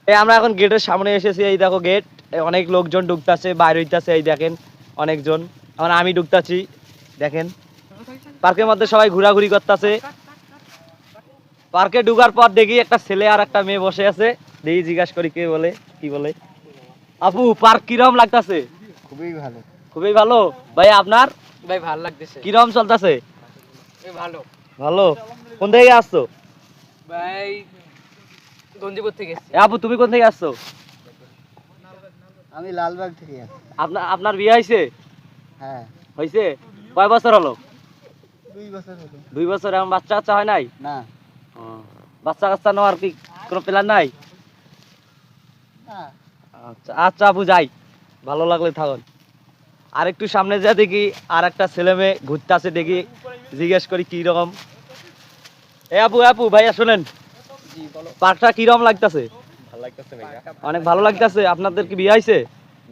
এই আমরা এখন গেটের সামনে এসেছি, এই দেখো গেট, অনেক লোকজন ঢুকতেছে, বাইরে হইতাছে, এই দেখেন অনেকজন। এখন আমি ঢুকতাছি, দেখেন পার্কের মধ্যে সবাই ঘোরাঘুরি করতেছে। পার্কে ঢুকার পর দেখি একটা ছেলে আর একটা মেয়ে বসে আছে, দেখি জিজ্ঞাসা করি কে বলে কি বলে। আপু পার্ক কিরম লাগতাছে? খুবই ভালো। খুবই ভালো। ভাই আপনার? ভাই ভালো লাগতেছে কিরম চলতেছে? ভালো। ভালো। কোন থেকে আসছো? ভাই গঞ্জিপুর থেকে এসেছি। আপু তুমি কোন থেকে আসছো? আমি লালবাগ থেকে আসছি। আপনার বিয়ে হয়েছে? হ্যাঁ, হয়েছে। কয় বছর হলো? 2 বছর হলো। 2 বছর। এখন বাচ্চা কাচ্চা হয় নাই? না। বাচ্চা কাচ্চা নেওয়ার কি কোনো প্ল্যান নাই? না। আচ্ছা আচ্ছা আপু, যাই, ভালো লাগলে থাকুন। আর একটু সামনে যা দেখি আর একটা ছেলে মেয়ে ঘুরতে আসে, দেখি জিজ্ঞেস করি কি রকম। এ আপু আপু ভাইয়া শোনেন, জি বলো। পার্কটা কিরকম লাগতেছে? ভালো লাগতেছে ভাইয়া। অনেক ভালো লাগতেছে। আপনাদের কি বিয়ে হয়েছে?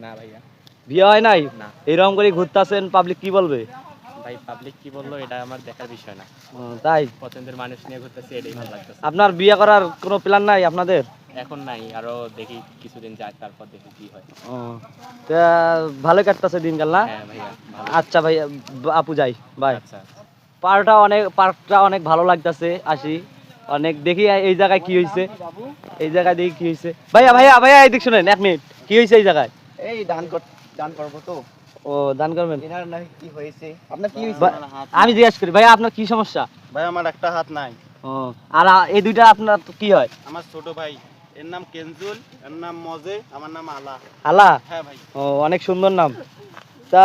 না ভাইয়া। বিয়ে হয় নাই? না এরকম করে ঘুরতে আসেন, পাবলিক কি বলবে? ভাই, পাবলিক কি বললো এটা আমার দেখার বিষয় না। তাই পছন্দের মানুষ নিয়ে ঘুরতেছি, এটাই ভালো লাগতেছে। আপনার বিয়ে করার কোনো প্ল্যান নাই আপনাদের? এখন নাই, আরো দেখি কিছুদিন যাক, তারপর দেখি কি হয়। তা ভালো কাটতেছে দিনকাল না? হ্যাঁ ভাইয়া ভালো। আচ্ছা ভাই, আপু যাই, বাই। আচ্ছা। পার্কটা অনেক ভালো লাগতেছে, আসি অনেক দেখি এই জায়গায় কি হয়েছে, এই জায়গায় দেখি কি হয়েছে। ভাইয়া ভাইয়া ভাইয়া এদিক শুনেন 1 মিনিট, কি হয়েছে এই জায়গায়? এই দান করবো তো। ও দান করবেন? এনার নাকি কি হয়েছে? আপনার কি হয়েছে? আমি জিজ্ঞেস করি ভাইয়া আপনার কি সমস্যা? ভাই আমার একটা হাত নাই। ও আর এই দুইটা আপনার তো কি হয়? আমার ছোট ভাই, এর নাম কেনজুল, এর নাম মজে, আমার নাম আলা। আলা? হ্যাঁ ভাই। ও অনেক সুন্দর নাম। তা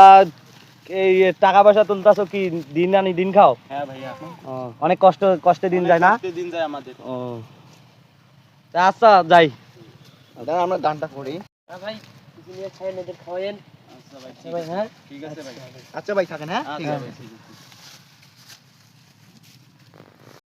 এই টাকা পয়সা তুলতাছো কি দিন আনি দিন খাও? হ্যাঁ ভাইয়া। অনেক কষ্টে দিন যায় না? দিন যায় আমাদের। ও তা আচ্ছা যাই। দাঁড়া আমরা গানটা করি। ভাই কিছু নিয়ে খাইয়েন, এদের খাওয়াইন। আচ্ছা ভাই, আচ্ছা ভাই, হ্যাঁ ঠিক আছে ভাই। আচ্ছা ভাই থাকেন, হ্যাঁ ঠিক আছে।